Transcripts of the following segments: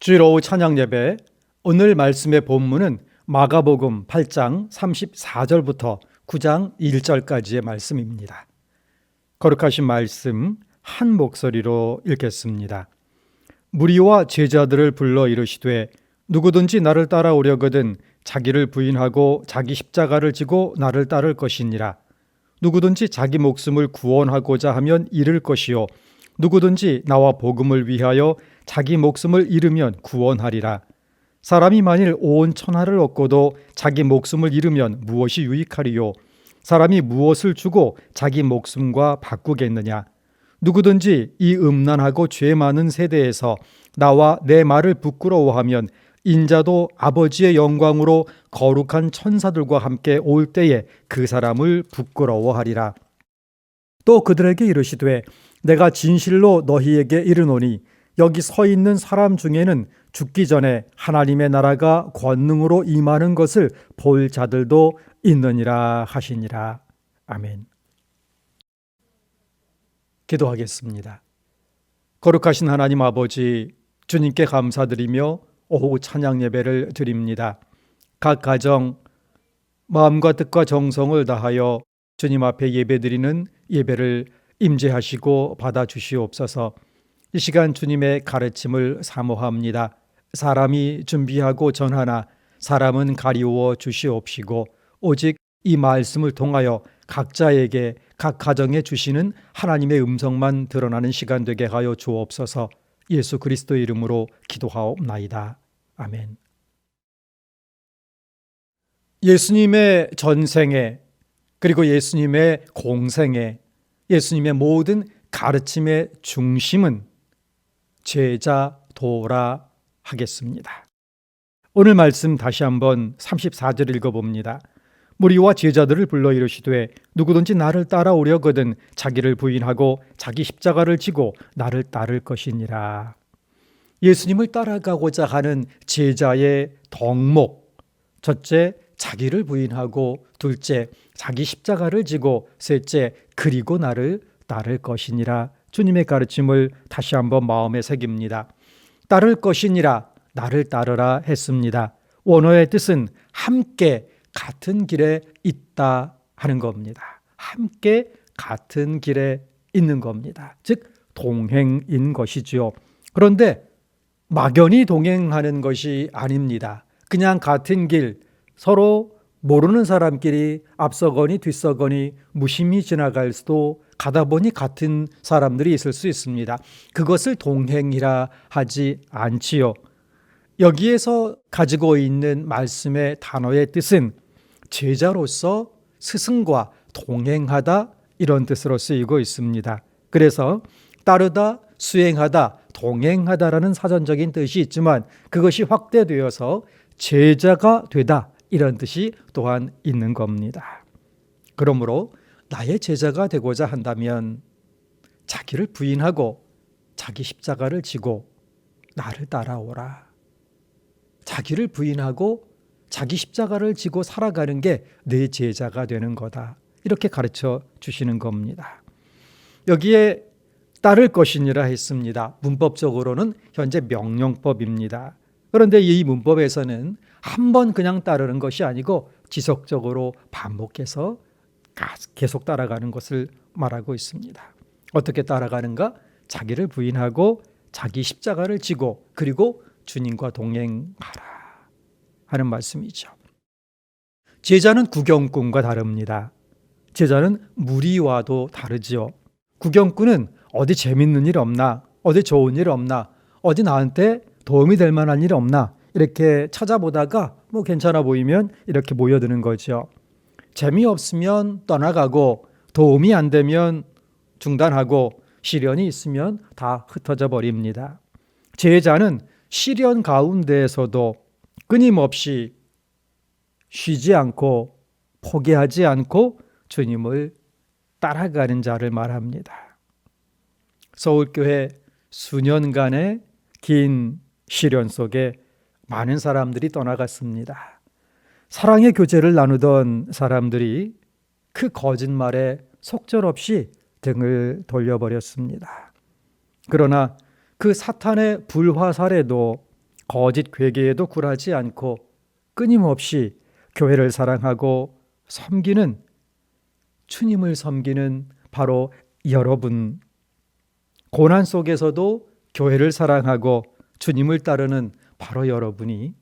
주일 오후 찬양 예배, 오늘 말씀의 본문은 마가복음 8장 34절부터 9장 1절까지의 말씀입니다. 거룩하신 말씀 한 목소리로 읽겠습니다. 무리와 제자들을 불러 이르시되 누구든지 나를 따라오려거든 자기를 부인하고 자기 십자가를 지고 나를 따를 것이니라. 누구든지 자기 목숨을 구원하고자 하면 잃을 것이요 누구든지 나와 복음을 위하여 자기 목숨을 잃으면 구원하리라. 사람이 만일 온 천하를 얻고도 자기 목숨을 잃으면 무엇이 유익하리요? 사람이 무엇을 주고 자기 목숨과 바꾸겠느냐? 누구든지 이 음란하고 죄 많은 세대에서 나와 내 말을 부끄러워하면 인자도 아버지의 영광으로 거룩한 천사들과 함께 올 때에 그 사람을 부끄러워하리라. 또 그들에게 이르시되 내가 진실로 너희에게 이르노니 여기 서 있는 사람 중에는 죽기 전에 하나님의 나라가 권능으로 임하는 것을 볼 자들도 있느니라 하시니라. 아멘. 기도하겠습니다. 거룩하신 하나님 아버지, 주님께 감사드리며 오후 찬양 예배를 드립니다. 각 가정 마음과 뜻과 정성을 다하여 주님 앞에 예배드리는 예배를 임재하시고 받아주시옵소서. 이 시간 주님의 가르침을 사모합니다. 사람이 준비하고 전하나 사람은 가리워 주시옵시고 오직 이 말씀을 통하여 각자에게 각 가정에 주시는 하나님의 음성만 드러나는 시간 되게 하여 주옵소서. 예수 그리스도의 이름으로 기도하옵나이다. 아멘. 예수님의 전생에 그리고 예수님의 공생에 예수님의 모든 가르침의 중심은 제자도라 하겠습니다. 오늘 말씀 다시 한번 34절 읽어봅니다. 무리와 제자들을 불러 이르시되 누구든지 나를 따라오려거든 자기를 부인하고 자기 십자가를 지고 나를 따를 것이니라. 예수님을 따라가고자 하는 제자의 덕목, 첫째 자기를 부인하고, 둘째 자기 십자가를 지고, 셋째 그리고 나를 따를 것이니라. 주님의 가르침을 다시 한번 마음에 새깁니다. 따를 것이니라, 나를 따르라 했습니다. 원어의 뜻은 함께 같은 길에 있다 하는 겁니다. 함께 같은 길에 있는 겁니다. 즉 동행인 것이지요. 그런데 막연히 동행하는 것이 아닙니다. 그냥 같은 길, 서로 모르는 사람끼리 앞서거니 뒤서거니 무심히 지나갈 수도 가다 보니 같은 사람들이 있을 수 있습니다. 그것을 동행이라 하지 않지요. 여기에서 가지고 있는 말씀의 단어의 뜻은 제자로서 스승과 동행하다 이런 뜻으로 쓰이고 있습니다. 그래서 따르다, 수행하다, 동행하다라는 사전적인 뜻이 있지만 그것이 확대되어서 제자가 되다 이런 뜻이 또한 있는 겁니다. 그러므로 나의 제자가 되고자 한다면 자기를 부인하고 자기 십자가를 지고 나를 따라오라. 자기를 부인하고 자기 십자가를 지고 살아가는 게 내 제자가 되는 거다. 이렇게 가르쳐 주시는 겁니다. 여기에 따를 것이니라 했습니다. 문법적으로는 현재 명령법입니다. 그런데 이 문법에서는 한 번 그냥 따르는 것이 아니고 지속적으로 반복해서 계속 따라가는 것을 말하고 있습니다. 어떻게 따라가는가? 자기를 부인하고 자기 십자가를 지고 그리고 주님과 동행하라 하는 말씀이죠. 제자는 구경꾼과 다릅니다. 제자는 무리와도 다르지요. 구경꾼은 어디 재밌는 일 없나? 어디 좋은 일 없나? 어디 나한테 도움이 될 만한 일 없나? 이렇게 찾아보다가 뭐 괜찮아 보이면 이렇게 모여드는 거죠. 재미없으면 떠나가고 도움이 안 되면 중단하고 시련이 있으면 다 흩어져 버립니다. 제자는 시련 가운데에서도 끊임없이 쉬지 않고 포기하지 않고 주님을 따라가는 자를 말합니다. 서울교회 수년간의 긴 시련 속에 많은 사람들이 떠나갔습니다. 사랑의 교제를 나누던 사람들이 그 거짓말에 속절없이 등을 돌려버렸습니다. 그러나 그 사탄의 불화살에도 거짓 괴계에도 굴하지 않고 끊임없이 교회를 사랑하고 섬기는, 주님을 섬기는 바로 여러분, 고난 속에서도 교회를 사랑하고 주님을 따르는 바로 여러분이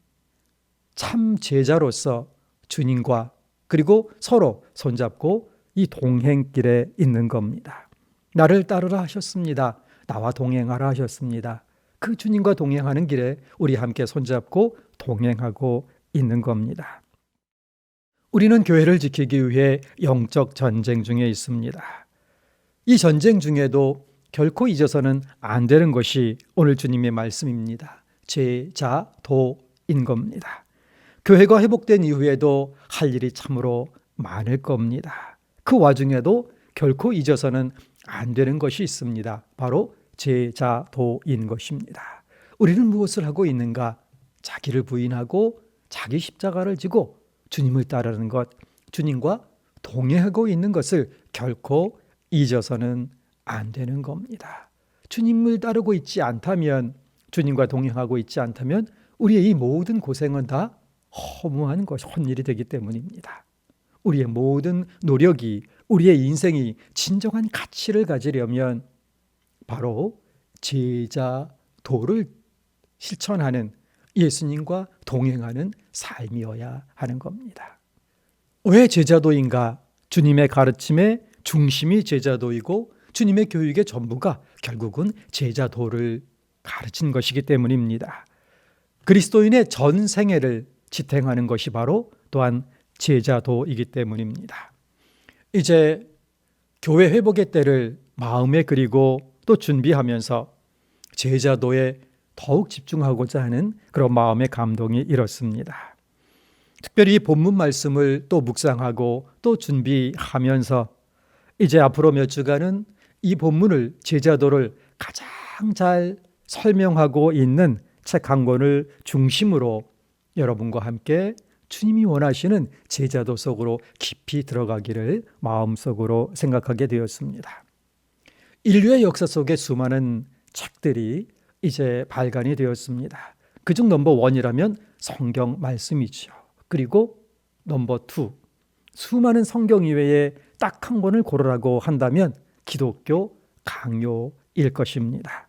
참 제자로서 주님과 그리고 서로 손잡고 이 동행길에 있는 겁니다. 나를 따르라 하셨습니다. 나와 동행하라 하셨습니다. 그 주님과 동행하는 길에 우리 함께 손잡고 동행하고 있는 겁니다. 우리는 교회를 지키기 위해 영적 전쟁 중에 있습니다. 이 전쟁 중에도 결코 잊어서는 안 되는 것이 오늘 주님의 말씀입니다. 제자도인 겁니다. 교회가 회복된 이후에도 할 일이 참으로 많을 겁니다. 그 와중에도 결코 잊어서는 안 되는 것이 있습니다. 바로 제자도인 것입니다. 우리는 무엇을 하고 있는가? 자기를 부인하고 자기 십자가를 지고 주님을 따르는 것, 주님과 동행하고 있는 것을 결코 잊어서는 안 되는 겁니다. 주님을 따르고 있지 않다면, 주님과 동행하고 있지 않다면 우리의 이 모든 고생은 다 허무한 것이 헛일이 되기 때문입니다. 우리의 모든 노력이, 우리의 인생이 진정한 가치를 가지려면 바로 제자도를 실천하는, 예수님과 동행하는 삶이어야 하는 겁니다. 왜 제자도인가? 주님의 가르침의 중심이 제자도이고 주님의 교육의 전부가 결국은 제자도를 가르친 것이기 때문입니다. 그리스도인의 전 생애를 지탱하는 것이 바로 또한 제자도이기 때문입니다. 이제 교회 회복의 때를 마음에 그리고 또 준비하면서 제자도에 더욱 집중하고자 하는 그런 마음의 감동이 일었습니다. 특별히 본문 말씀을 또 묵상하고 또 준비하면서 이제 앞으로 몇 주간은 이 본문을, 제자도를 가장 잘 설명하고 있는 책 한 권을 중심으로 여러분과 함께 주님이 원하시는 제자도 속으로 깊이 들어가기를 마음속으로 생각하게 되었습니다. 인류의 역사 속에 수많은 책들이 이제 발간이 되었습니다. 그중 넘버 1이라면 성경 말씀이죠. 그리고 넘버 2, 수많은 성경 이외에 딱 한 권을 고르라고 한다면 기독교 강요일 것입니다.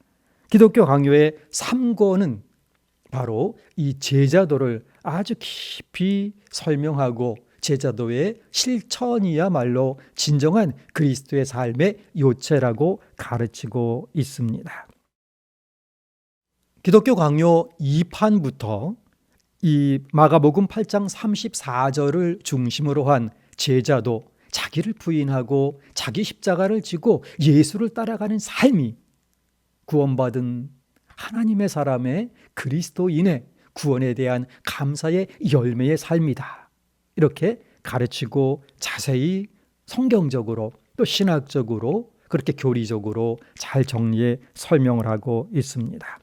기독교 강요의 3권은 바로 이 제자도를 아주 깊이 설명하고 제자도의 실천이야말로 진정한 그리스도의 삶의 요체라고 가르치고 있습니다. 기독교 강요 2판부터 이 마가복음 8장 34절을 중심으로 한 제자도, 자기를 부인하고 자기 십자가를 지고 예수를 따라가는 삶이 구원받은 하나님의 사람의, 그리스도인의 구원에 대한 감사의 열매의 삶이다. 이렇게 가르치고 자세히 성경적으로 또 신학적으로 그렇게 교리적으로 잘 정리해 설명을 하고 있습니다.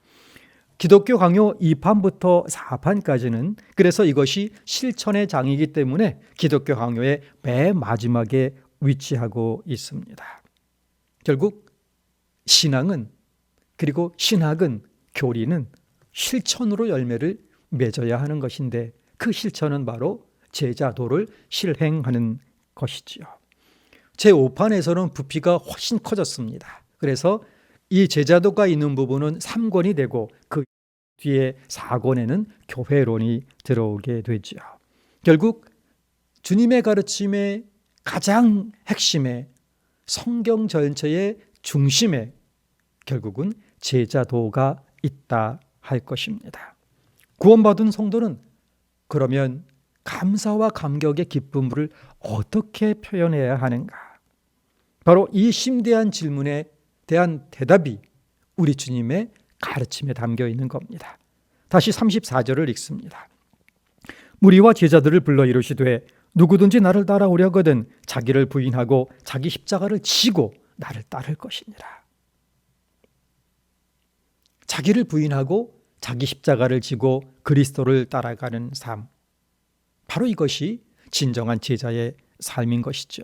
기독교 강요 2판부터 4판까지는 그래서 이것이 실천의 장이기 때문에 기독교 강요의 맨 마지막에 위치하고 있습니다. 결국 신앙은, 그리고 신학은, 교리는 실천으로 열매를 맺어야 하는 것인데 그 실천은 바로 제자도를 실행하는 것이지요. 제5판에서는 부피가 훨씬 커졌습니다. 그래서 이 제자도가 있는 부분은 3권이 되고 그 뒤에 4권에는 교회론이 들어오게 되죠. 결국 주님의 가르침의 가장 핵심에, 성경 전체의 중심에 결국은 제자도가 있다 할 것입니다. 구원받은 성도는 그러면 감사와 감격의 기쁨을 어떻게 표현해야 하는가? 바로 이 심대한 질문에 대한 대답이 우리 주님의 가르침에 담겨 있는 겁니다. 다시 34절을 읽습니다. 무리와 제자들을 불러 이르시되 누구든지 나를 따라오려거든 자기를 부인하고 자기 십자가를 지고 나를 따를 것이니라. 자기를 부인하고 자기 십자가를 지고 그리스도를 따라가는 삶, 바로 이것이 진정한 제자의 삶인 것이죠.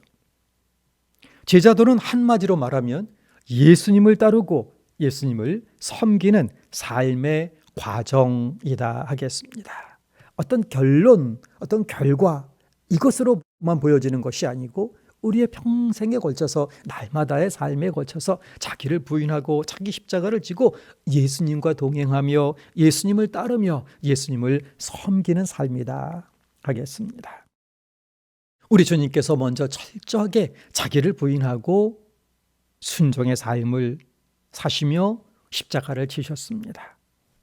제자도는 한마디로 말하면 예수님을 따르고 예수님을 섬기는 삶의 과정이다 하겠습니다. 어떤 결론, 어떤 결과 이것으로만 보여지는 것이 아니고 우리의 평생에 걸쳐서 날마다의 삶에 걸쳐서 자기를 부인하고 자기 십자가를 지고 예수님과 동행하며 예수님을 따르며 예수님을 섬기는 삶이다 하겠습니다. 우리 주님께서 먼저 철저하게 자기를 부인하고 순종의 삶을 사시며 십자가를 지셨습니다.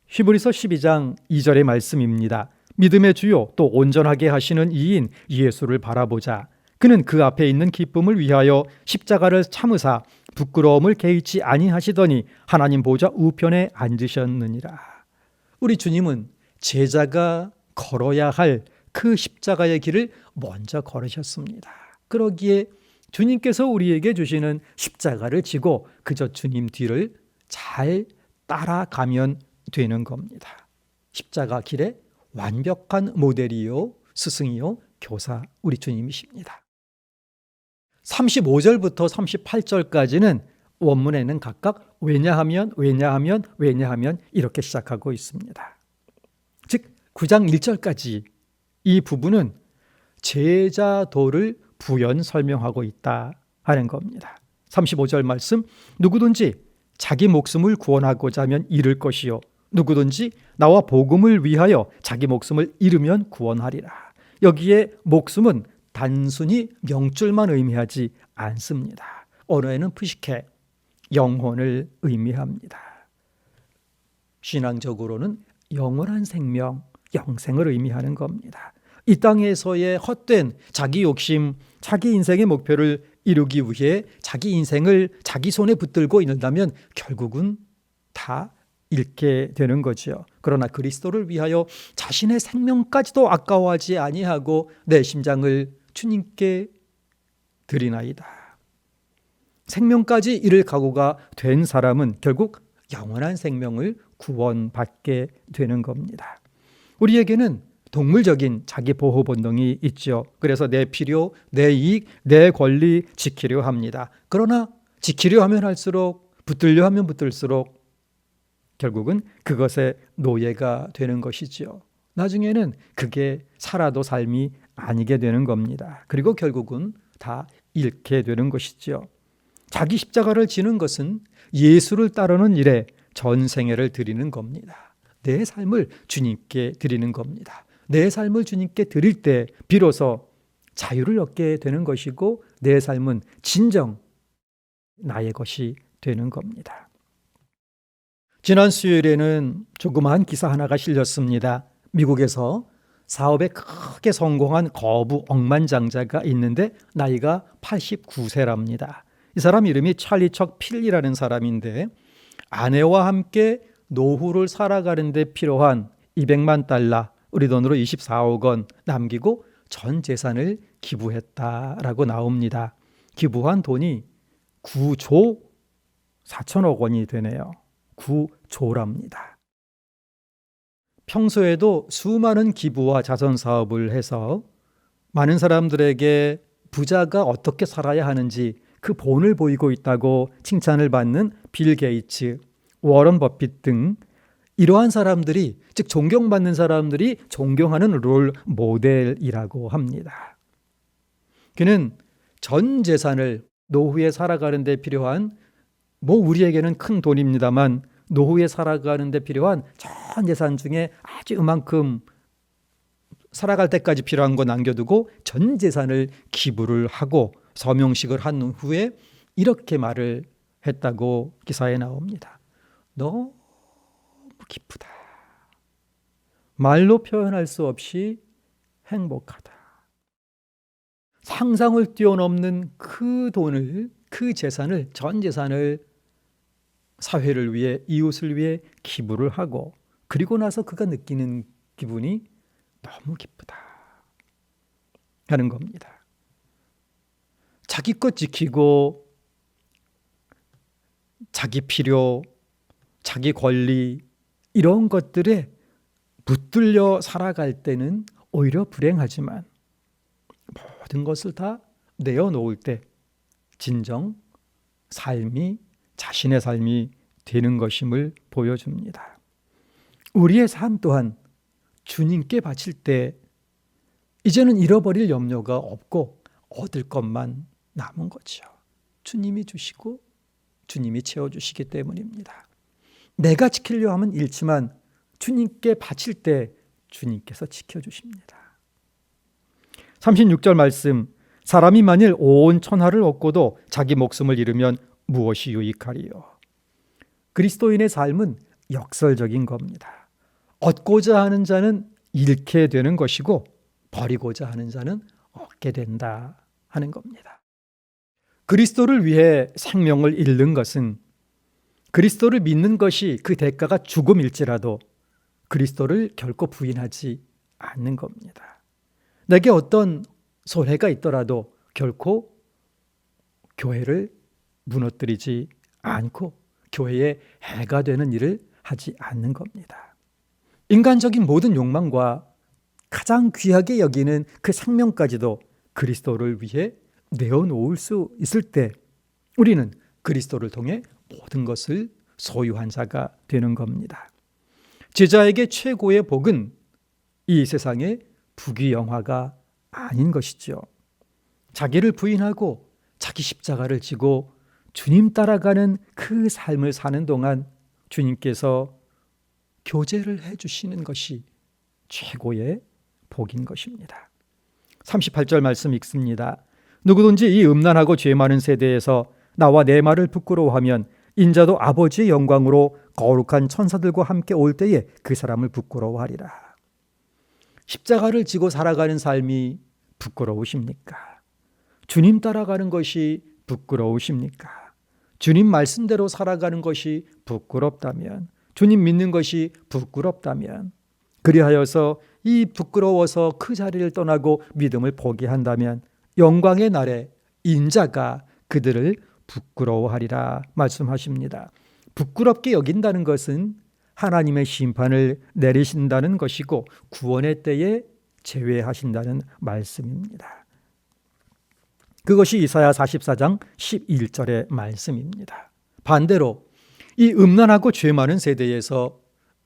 히브리서 12장 2절의 말씀입니다. 믿음의 주요 또 온전하게 하시는 이인 예수를 바라보자. 그는 그 앞에 있는 기쁨을 위하여 십자가를 참으사 부끄러움을 개의치 아니하시더니 하나님 보좌 우편에 앉으셨느니라. 우리 주님은 제자가 걸어야 할 그 십자가의 길을 먼저 걸으셨습니다. 그러기에 주님께서 우리에게 주시는 십자가를 지고 그저 주님 뒤를 잘 따라가면 되는 겁니다. 십자가 길의 완벽한 모델이요, 스승이요, 교사 우리 주님이십니다. 35절부터 38절까지는 원문에는 각각 왜냐하면 이렇게 시작하고 있습니다. 즉 9장 1절까지 이 부분은 제자도를 부연 설명하고 있다 하는 겁니다. 35절 말씀, 누구든지 자기 목숨을 구원하고자 하면 잃을 것이요 누구든지 나와 복음을 위하여 자기 목숨을 잃으면 구원하리라. 여기에 목숨은 단순히 명줄만 의미하지 않습니다. 언어에는 푸시케, 영혼을 의미합니다. 신앙적으로는 영원한 생명, 영생을 의미하는 겁니다. 이 땅에서의 헛된 자기 욕심, 자기 인생의 목표를 이루기 위해 자기 인생을 자기 손에 붙들고 있는다면 결국은 다 잃게 되는 거죠. 그러나 그리스도를 위하여 자신의 생명까지도 아까워하지 아니하고 내 심장을 주님께 드리나이다. 생명까지 잃을 각오가 된 사람은 결국 영원한 생명을 구원받게 되는 겁니다. 우리에게는 동물적인 자기 보호 본능이 있죠. 그래서 내 필요, 내 이익, 내 권리 지키려 합니다. 그러나 지키려 하면 할수록, 붙들려 하면 붙들수록 결국은 그것의 노예가 되는 것이죠. 나중에는 그게 살아도 삶이 아니게 되는 겁니다. 그리고 결국은 다 잃게 되는 것이죠. 자기 십자가를 지는 것은 예수를 따르는 일에 전생애를 드리는 겁니다. 내 삶을 주님께 드리는 겁니다. 내 삶을 주님께 드릴 때 비로소 자유를 얻게 되는 것이고 내 삶은 진정 나의 것이 되는 겁니다. 지난 수요일에는 조그마한 기사 하나가 실렸습니다. 미국에서 사업에 크게 성공한 거부 억만장자가 있는데 나이가 89세랍니다. 이 사람 이름이 찰리 척 필리라는 사람인데 아내와 함께 노후를 살아가는 데 필요한 200만 달러, 우리 돈으로 24억 원 남기고 전 재산을 기부했다라고 나옵니다. 기부한 돈이 9조 4천억 원이 되네요. 9조랍니다. 평소에도 수많은 기부와 자선 사업을 해서 많은 사람들에게 부자가 어떻게 살아야 하는지 그 본을 보이고 있다고 칭찬을 받는 빌 게이츠, 워런 버핏 등 이러한 사람들이, 즉 존경받는 사람들이 존경하는 롤 모델이라고 합니다. 그는 전 재산을 노후에 살아가는 데 필요한, 우리에게는 큰 돈입니다만 노후에 살아가는 데 필요한 전 재산 중에 아주 이만큼 살아갈 때까지 필요한 거 남겨두고 전 재산을 기부를 하고 서명식을 한 후에 이렇게 말을 했다고 기사에 나옵니다. 너무 기쁘다. 말로 표현할 수 없이 행복하다. 상상을 뛰어넘는 그 돈을, 그 재산을, 전 재산을 사회를 위해, 이웃을 위해 기부를 하고 그리고 나서 그가 느끼는 기분이 너무 기쁘다 하는 겁니다. 자기 것 지키고 자기 필요, 자기 권리 이런 것들에 붙들려 살아갈 때는 오히려 불행하지만 모든 것을 다 내어놓을 때 진정 삶이 자신의 삶이 되는 것임을 보여줍니다. 우리의 삶 또한 주님께 바칠 때 이제는 잃어버릴 염려가 없고 얻을 것만 남은 거죠. 주님이 주시고 주님이 채워주시기 때문입니다. 내가 지키려 하면 잃지만 주님께 바칠 때 주님께서 지켜주십니다. 36절 말씀, 사람이 만일 온 천하를 얻고도 자기 목숨을 잃으면 무엇이 유익하리요? 그리스도인의 삶은 역설적인 겁니다. 얻고자 하는 자는 잃게 되는 것이고 버리고자 하는 자는 얻게 된다 하는 겁니다. 그리스도를 위해 생명을 잃는 것은 그리스도를 믿는 것이 그 대가가 죽음일지라도 그리스도를 결코 부인하지 않는 겁니다. 내게 어떤 손해가 있더라도 결코 교회를 무너뜨리지 않고 교회에 해가 되는 일을 하지 않는 겁니다. 인간적인 모든 욕망과 가장 귀하게 여기는 그 생명까지도 그리스도를 위해 내어놓을 수 있을 때 우리는 그리스도를 통해 모든 것을 소유한 자가 되는 겁니다. 제자에게 최고의 복은 이 세상의 부귀영화가 아닌 것이죠. 자기를 부인하고 자기 십자가를 지고 주님 따라가는 그 삶을 사는 동안 주님께서 교제를 해주시는 것이 최고의 복인 것입니다. 38절 말씀 읽습니다. 누구든지 이 음란하고 죄 많은 세대에서 나와 내 말을 부끄러워하면 인자도 아버지의 영광으로 거룩한 천사들과 함께 올 때에 그 사람을 부끄러워하리라. 십자가를 지고 살아가는 삶이 부끄러우십니까? 주님 따라가는 것이 부끄러우십니까? 주님 말씀대로 살아가는 것이 부끄럽다면, 주님 믿는 것이 부끄럽다면, 그리하여서 이 부끄러워서 그 자리를 떠나고 믿음을 포기한다면 영광의 날에 인자가 그들을 부끄러워하리라 말씀하십니다. 부끄럽게 여긴다는 것은 하나님의 심판을 내리신다는 것이고 구원의 때에 제외하신다는 말씀입니다. 그것이 이사야 44장 11절의 말씀입니다. 반대로 이 음란하고 죄 많은 세대에서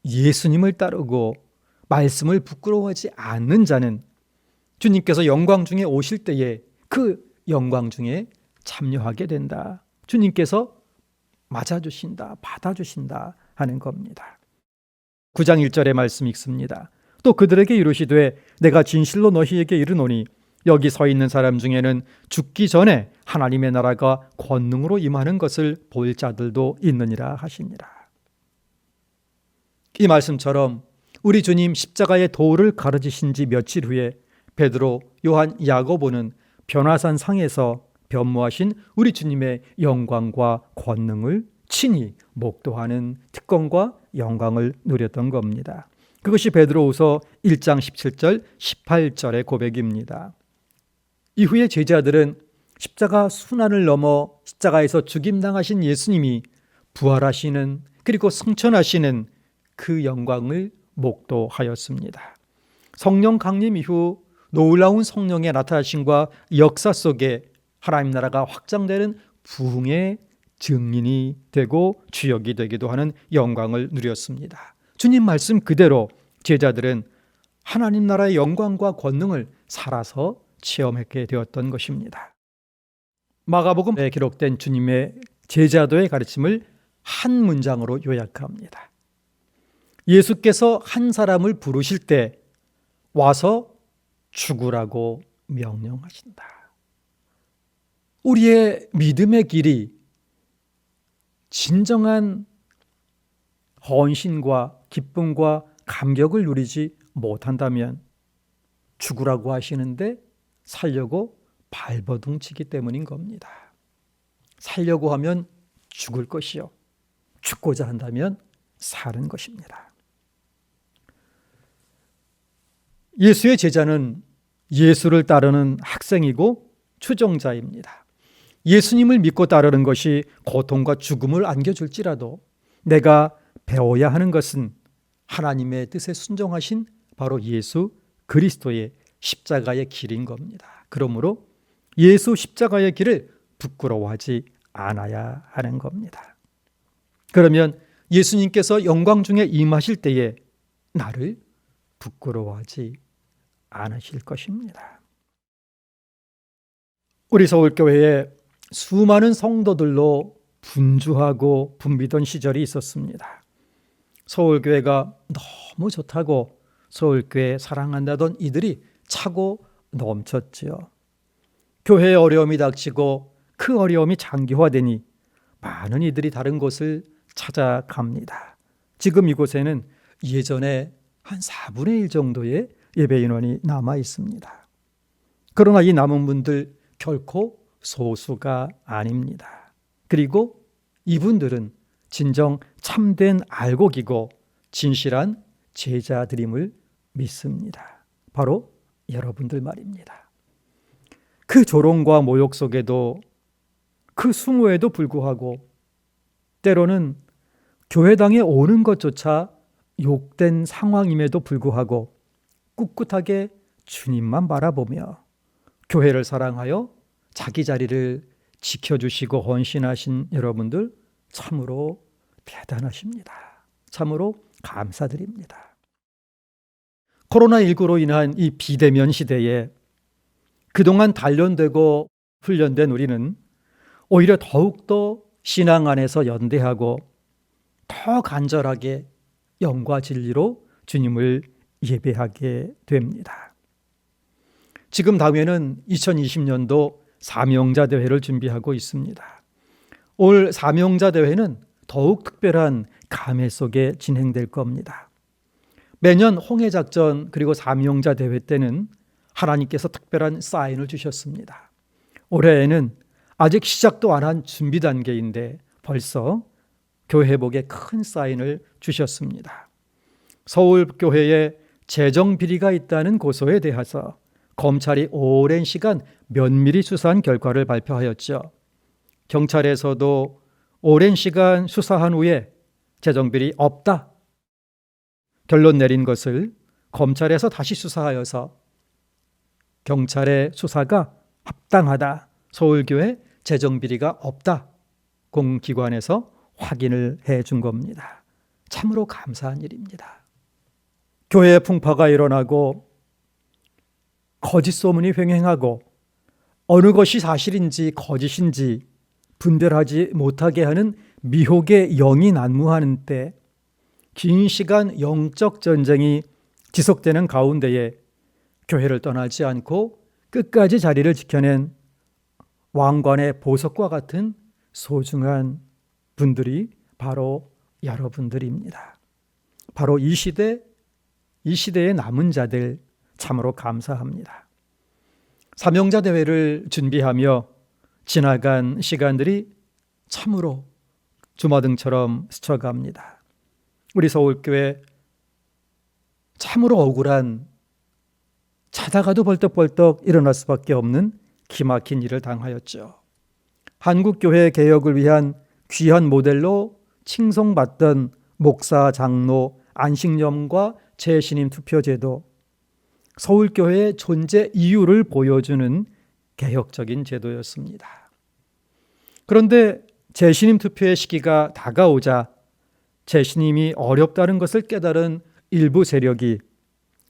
예수님을 따르고 말씀을 부끄러워하지 않는 자는 주님께서 영광 중에 오실 때에 그 영광 중에 참여하게 된다. 주님께서 맞아주신다, 받아주신다 하는 겁니다. 9장 1절의 말씀 읽습니다. 또 그들에게 이르시되 내가 진실로 너희에게 이르노니 여기 서 있는 사람 중에는 죽기 전에 하나님의 나라가 권능으로 임하는 것을 볼 자들도 있느니라 하시니라. 이 말씀처럼 우리 주님 십자가의 도를 가르치신 지 며칠 후에 베드로, 요한, 야고보는 변화산 상에서 변모하신 우리 주님의 영광과 권능을 친히 목도하는 특권과 영광을 누렸던 겁니다. 그것이 베드로후서 1장 17절, 18절의 고백입니다. 이후에 제자들은 십자가 순환을 넘어 십자가에서 죽임당하신 예수님이 부활하시는 그리고 승천하시는 그 영광을 목도하였습니다. 성령 강림 이후 놀라운 성령의 나타나심과 역사 속에 하나님 나라가 확장되는 부흥의 증인이 되고 주역이 되기도 하는 영광을 누렸습니다. 주님 말씀 그대로 제자들은 하나님 나라의 영광과 권능을 살아서 체험하게 되었던 것입니다. 마가복음에 기록된 주님의 제자도의 가르침을 한 문장으로 요약합니다. 예수께서 한 사람을 부르실 때 와서 죽으라고 명령하신다. 우리의 믿음의 길이 진정한 헌신과 기쁨과 감격을 누리지 못한다면 죽으라고 하시는데 살려고 발버둥치기 때문인 겁니다. 살려고 하면 죽을 것이요, 죽고자 한다면 사는 것입니다. 예수의 제자는 예수를 따르는 학생이고 추종자입니다. 예수님을 믿고 따르는 것이 고통과 죽음을 안겨줄지라도 내가 배워야 하는 것은 하나님의 뜻에 순종하신 바로 예수 그리스도의 십자가의 길인 겁니다. 그러므로 예수 십자가의 길을 부끄러워하지 않아야 하는 겁니다. 그러면 예수님께서 영광 중에 임하실 때에 나를 부끄러워하지 않으실 것입니다. 우리 서울교회에 수많은 성도들로 분주하고 붐비던 시절이 있었습니다. 서울교회가 너무 좋다고 서울교회 사랑한다던 이들이 차고 넘쳤지요. 교회에 어려움이 닥치고 그 어려움이 장기화되니 많은 이들이 다른 곳을 찾아갑니다. 지금 이곳에는 예전에 한 4분의 1 정도의 예배 인원이 남아 있습니다. 그러나 이 남은 분들 결코 소수가 아닙니다. 그리고 이분들은 진정 참된 알곡이고 진실한 제자들임을 믿습니다. 바로 여러분들 말입니다. 그 조롱과 모욕 속에도, 그 수모에도 불구하고 때로는 교회당에 오는 것조차 욕된 상황임에도 불구하고 꿋꿋하게 주님만 바라보며 교회를 사랑하여 자기 자리를 지켜주시고 헌신하신 여러분들 참으로 대단하십니다. 참으로 감사드립니다. 코로나19로 인한 이 비대면 시대에 그동안 단련되고 훈련된 우리는 오히려 더욱더 신앙 안에서 연대하고 더 간절하게 영과 진리로 주님을 예배하게 됩니다. 지금 당회는 2020년도 사명자 대회를 준비하고 있습니다. 올 사명자 대회는 더욱 특별한 감회 속에 진행될 겁니다. 매년 홍해작전 그리고 사명자 대회 때는 하나님께서 특별한 사인을 주셨습니다. 올해에는 아직 시작도 안 한 준비 단계인데 벌써 교회복에 큰 사인을 주셨습니다. 서울교회에 재정 비리가 있다는 고소에 대해서 검찰이 오랜 시간 면밀히 수사한 결과를 발표하였죠. 경찰에서도 오랜 시간 수사한 후에 재정 비리 없다 결론 내린 것을 검찰에서 다시 수사하여서 경찰의 수사가 합당하다, 서울교회 재정 비리가 없다, 공기관에서 확인을 해준 겁니다. 참으로 감사한 일입니다. 교회에 풍파가 일어나고 거짓 소문이 횡행하고 어느 것이 사실인지 거짓인지 분별하지 못하게 하는 미혹의 영이 난무하는 때 긴 시간 영적 전쟁이 지속되는 가운데에 교회를 떠나지 않고 끝까지 자리를 지켜낸 왕관의 보석과 같은 소중한 분들이 바로 여러분들입니다. 바로 이 시대의 남은 자들 참으로 감사합니다. 사명자 대회를 준비하며 지나간 시간들이 참으로 주마등처럼 스쳐갑니다. 우리 서울교회 참으로 억울한, 자다가도 벌떡벌떡 일어날 수밖에 없는 기막힌 일을 당하였죠. 한국교회 개혁을 위한 귀한 모델로 칭송받던 목사, 장로, 안식년과 재신임 투표제도, 서울교회의 존재 이유를 보여주는 개혁적인 제도였습니다. 그런데 재신임 투표의 시기가 다가오자 재신임이 어렵다는 것을 깨달은 일부 세력이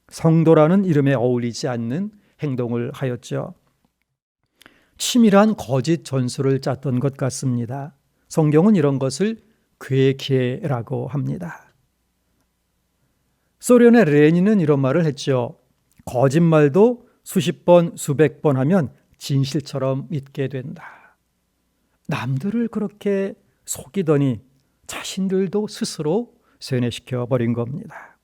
성도라는 이름에 어울리지 않는 행동을 하였죠. 치밀한 거짓 전술을 짰던 것 같습니다. 성경은 이런 것을 괴계라고 합니다. 소련의 레닌은 이런 말을 했죠. 거짓말도 수십 번, 수백 번 하면 진실처럼 믿게 된다. 남들을 그렇게 속이더니 자신들도 스스로 세뇌시켜 버린 겁니다.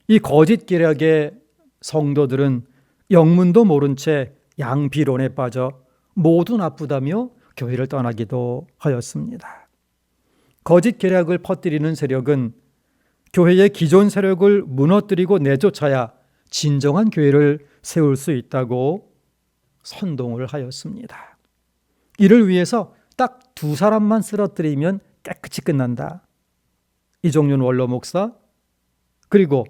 이 거짓 계략의 성도들은 영문도 모른 채 양비론에 빠져 모두 나쁘다며 교회를 떠나기도 하였습니다. 거짓 계략을 퍼뜨리는 세력은 교회의 기존 세력을 무너뜨리고 내쫓아야 진정한 교회를 세울 수 있다고 선동을 하였습니다. 이를 위해서 딱 두 사람만 쓰러뜨리면 깨끗이 끝난다. 이종윤 원로 목사, 그리고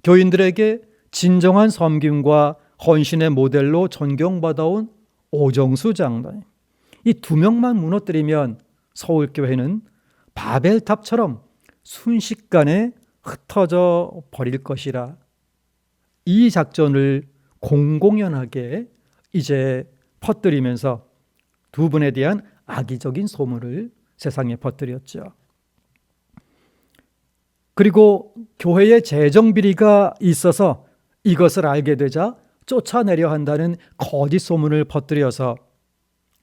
교인들에게 진정한 섬김과 헌신의 모델로 존경받아온 오정수 장로님, 이 두 명만 무너뜨리면 서울교회는 바벨탑처럼 순식간에 흩어져 버릴 것이라 이 작전을 공공연하게 이제 퍼뜨리면서 두 분에 대한 악의적인 소문을 세상에 퍼뜨렸죠. 그리고 교회의 재정 비리가 있어서 이것을 알게 되자 쫓아내려 한다는 거짓 소문을 퍼뜨려서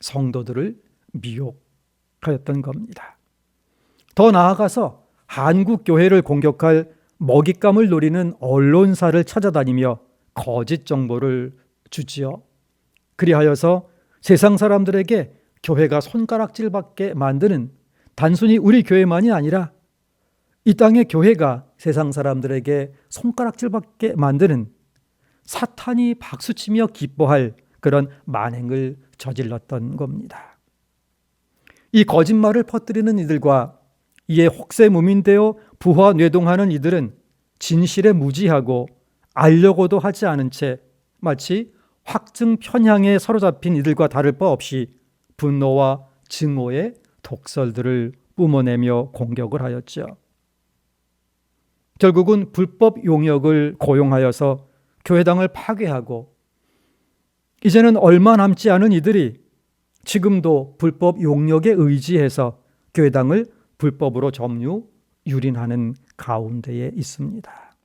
성도들을 미혹하였던 겁니다. 더 나아가서 한국 교회를 공격할 먹잇감을 노리는 언론사를 찾아다니며 거짓 정보를 주지요. 그리하여서 세상 사람들에게 교회가 손가락질받게 만드는, 단순히 우리 교회만이 아니라 이 땅의 교회가 세상 사람들에게 손가락질받게 만드는, 사탄이 박수치며 기뻐할 그런 만행을 저질렀던 겁니다. 이 거짓말을 퍼뜨리는 이들과 이에 혹세무민되어 부화뇌동하는 이들은 진실에 무지하고 알려고도 하지 않은 채 마치 확증 편향에 사로잡힌 이들과 다를 바 없이 분노와 증오의 독설들을 뿜어내며 공격을 하였죠. 결국은 불법 용역을 고용하여서 교회당을 파괴하고, 이제는 얼마 남지 않은 이들이 지금도 불법 용역에 의지해서 교회당을 불법으로 점유, 유린하는 가운데에 있습니다.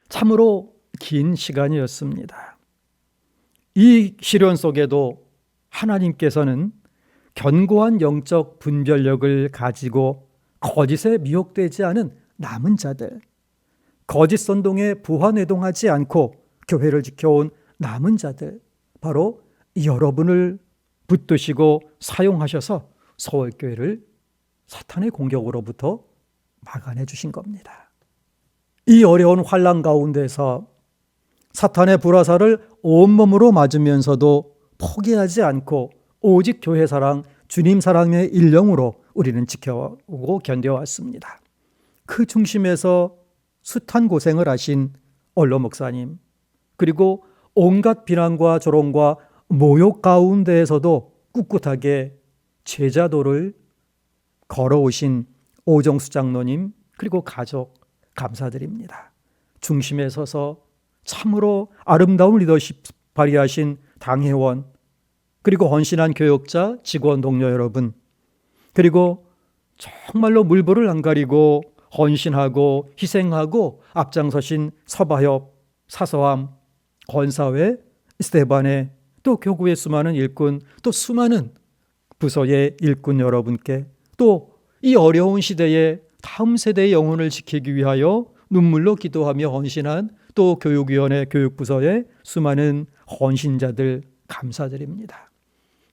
참으로 긴 시간이었습니다. 이 시련 속에도 하나님께서는 견고한 영적 분별력을 가지고 거짓에 미혹되지 않은 남은 자들, 거짓 선동에 부화뇌동하지 않고 교회를 지켜온 남은 자들, 바로 여러분을 붙드시고 사용하셔서 서울교회를 사탄의 공격으로부터 막아내 주신 겁니다. 이 어려운 환난 가운데서 사탄의 불화살을 온몸으로 맞으면서도 포기하지 않고 오직 교회 사랑, 주님 사랑의 일령으로 우리는 지켜오고 견뎌왔습니다. 그 중심에서 숱한 고생을 하신 원로 목사님, 그리고 온갖 비난과 조롱과 모욕 가운데에서도 꿋꿋하게 제자도를 걸어오신 오정수 장로님, 그리고 가족 감사드립니다. 중심에 서서 참으로 아름다운 리더십 발휘하신 당회원, 그리고 헌신한 교역자, 직원, 동료 여러분, 그리고 정말로 물불을 안 가리고 헌신하고 희생하고 앞장서신 서바협, 사서함, 권사회, 스테반의, 또 교구의 수많은 일꾼, 또 수많은 부서의 일꾼 여러분께, 또 이 어려운 시대에 다음 세대의 영혼을 지키기 위하여 눈물로 기도하며 헌신한 또 교육위원회, 교육부서의 수많은 헌신자들 감사드립니다.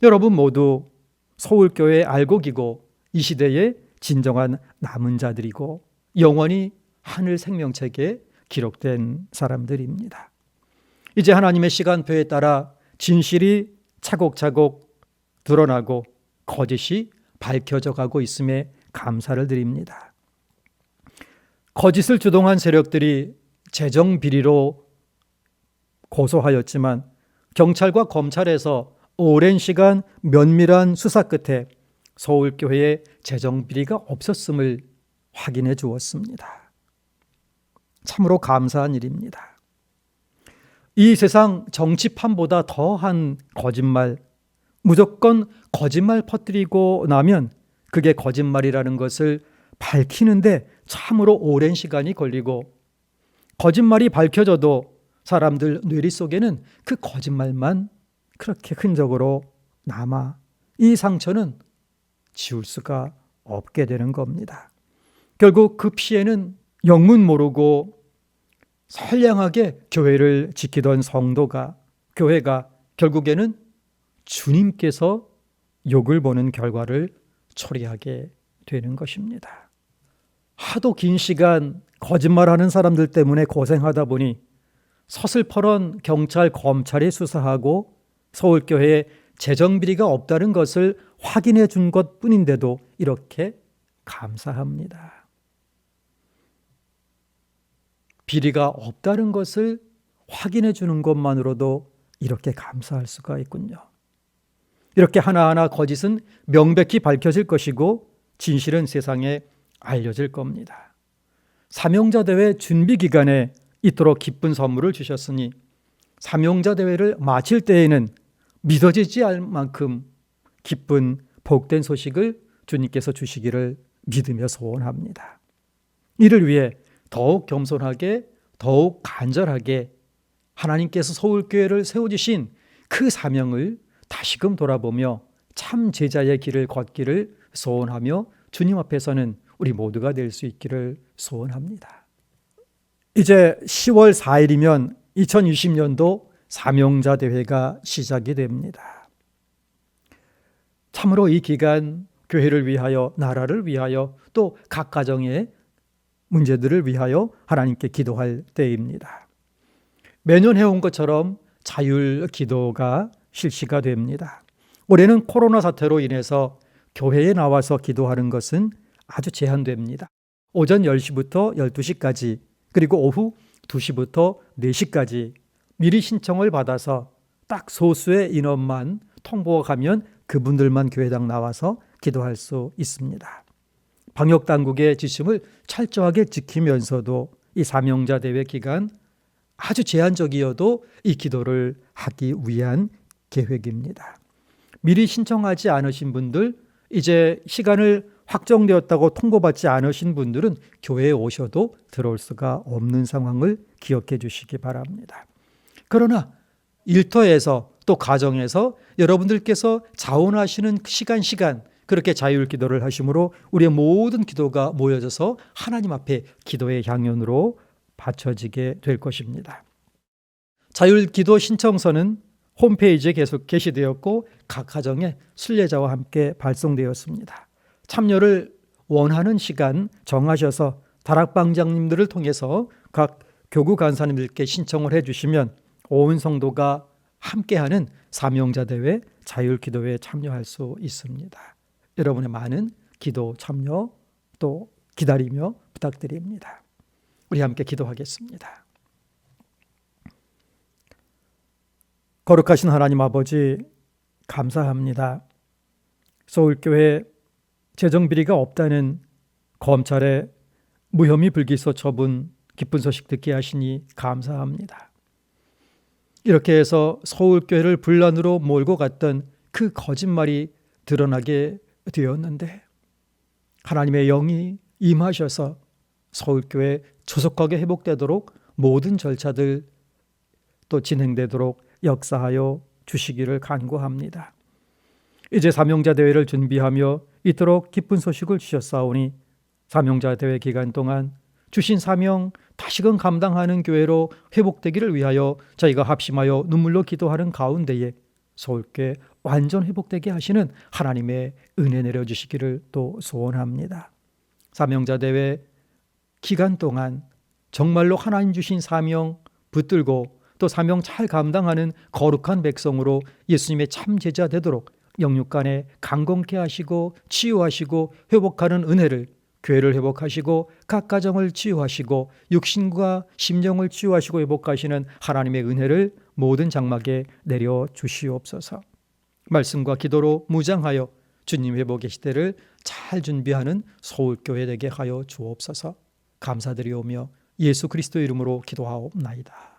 여러분 모두 서울교회 알곡이고 이 시대의 진정한 남은 자들이고 영원히 하늘 생명책에 기록된 사람들입니다. 이제 하나님의 시간표에 따라 진실이 차곡차곡 드러나고 거짓이 밝혀져 가고 있음에 감사를 드립니다. 거짓을 주동한 세력들이 재정 비리로 고소하였지만 경찰과 검찰에서 오랜 시간 면밀한 수사 끝에 서울교회에 재정 비리가 없었음을 확인해 주었습니다. 참으로 감사한 일입니다. 이 세상 정치판보다 더한 거짓말, 무조건 거짓말 퍼뜨리고 나면 그게 거짓말이라는 것을 밝히는데 참으로 오랜 시간이 걸리고, 거짓말이 밝혀져도 사람들 뇌리 속에는 그 거짓말만 그렇게 흔적으로 남아 이 상처는 지울 수가 없게 되는 겁니다. 결국 그 피해는 영문 모르고 선량하게 교회를 지키던 성도가, 교회가 결국에는 주님께서 욕을 보는 결과를 초래하게 되는 것입니다. 하도 긴 시간 거짓말하는 사람들 때문에 고생하다 보니 서슬퍼런 경찰, 검찰이 수사하고 서울교회에 재정비리가 없다는 것을 확인해 준 것뿐인데도 이렇게 감사합니다. 비리가 없다는 것을 확인해 주는 것만으로도 이렇게 감사할 수가 있군요. 이렇게 하나하나 거짓은 명백히 밝혀질 것이고 진실은 세상에 알려질 겁니다. 사명자 대회 준비 기간에 이토록 기쁜 선물을 주셨으니 사명자 대회를 마칠 때에는 믿어지지 않을 만큼 기쁜 복된 소식을 주님께서 주시기를 믿으며 소원합니다. 이를 위해 더욱 겸손하게 더욱 간절하게 하나님께서 서울교회를 세워주신 그 사명을 다시금 돌아보며 참 제자의 길을 걷기를 소원하며 주님 앞에서는 우리 모두가 될 수 있기를 소원합니다. 이제 10월 4일이면 2020년도 사명자 대회가 시작이 됩니다. 참으로 이 기간 교회를 위하여, 나라를 위하여, 또 각 가정의 문제들을 위하여 하나님께 기도할 때입니다. 매년 해온 것처럼 자율 기도가 실시가 됩니다. 올해는 코로나 사태로 인해서 교회에 나와서 기도하는 것은 아주 제한됩니다. 오전 10시부터 12시까지, 그리고 오후 2시부터 4시까지 미리 신청을 받아서 딱 소수의 인원만 통보가 가면 그분들만 교회당 나와서 기도할 수 있습니다. 방역당국의 지침을 철저하게 지키면서도 이 사명자 대회 기간 아주 제한적이어도 이 기도를 하기 위한 계획입니다. 미리 신청하지 않으신 분들, 이제 시간을 확정되었다고 통보받지 않으신 분들은 교회에 오셔도 들어올 수가 없는 상황을 기억해 주시기 바랍니다. 그러나 일터에서 또 가정에서 여러분들께서 자원하시는 시간 그렇게 자율 기도를 하심으로 우리의 모든 기도가 모여져서 하나님 앞에 기도의 향연으로 바쳐지게 될 것입니다. 자율 기도 신청서는 홈페이지에 계속 게시되었고 각 가정에 순례자와 함께 발송되었습니다. 참여를 원하는 시간 정하셔서 다락방장님들을 통해서 각 교구 간사님들께 신청을 해주시면 온 성도가 함께하는 사명자 대회 자율 기도에 참여할 수 있습니다. 여러분의 많은 기도 참여 또 기다리며 부탁드립니다. 우리 함께 기도하겠습니다. 거룩하신 하나님 아버지, 감사합니다. 서울교회 재정비리가 없다는 검찰의 무혐의 불기소 처분 기쁜 소식 듣게 하시니 감사합니다. 이렇게 해서 서울교회를 분란으로 몰고 갔던 그 거짓말이 드러나게 되었는데 하나님의 영이 임하셔서 서울교회 조속하게 회복되도록 모든 절차들 또 진행되도록 역사하여 주시기를 간구합니다. 이제 사명자 대회를 준비하며 이토록 기쁜 소식을 주셨사오니 사명자 대회 기간 동안 주신 사명 다시금 감당하는 교회로 회복되기를 위하여 저희가 합심하여 눈물로 기도하는 가운데에 서울교회 완전 회복되게 하시는 하나님의 은혜 내려주시기를 또 소원합니다. 사명자 대회 기간 동안 정말로 하나님 주신 사명 붙들고 또 사명 잘 감당하는 거룩한 백성으로 예수님의 참 제자 되도록 영육간에 강건케 하시고 치유하시고 회복하는 은혜를 교회를 회복하시고 각 가정을 치유하시고 육신과 심령을 치유하시고 회복하시는 하나님의 은혜를 모든 장막에 내려 주시옵소서. 말씀과 기도로 무장하여 주님 회복의 시대를 잘 준비하는 서울교회 되게 하여 주옵소서. 감사드리오며 예수 그리스도 이름으로 기도하옵나이다.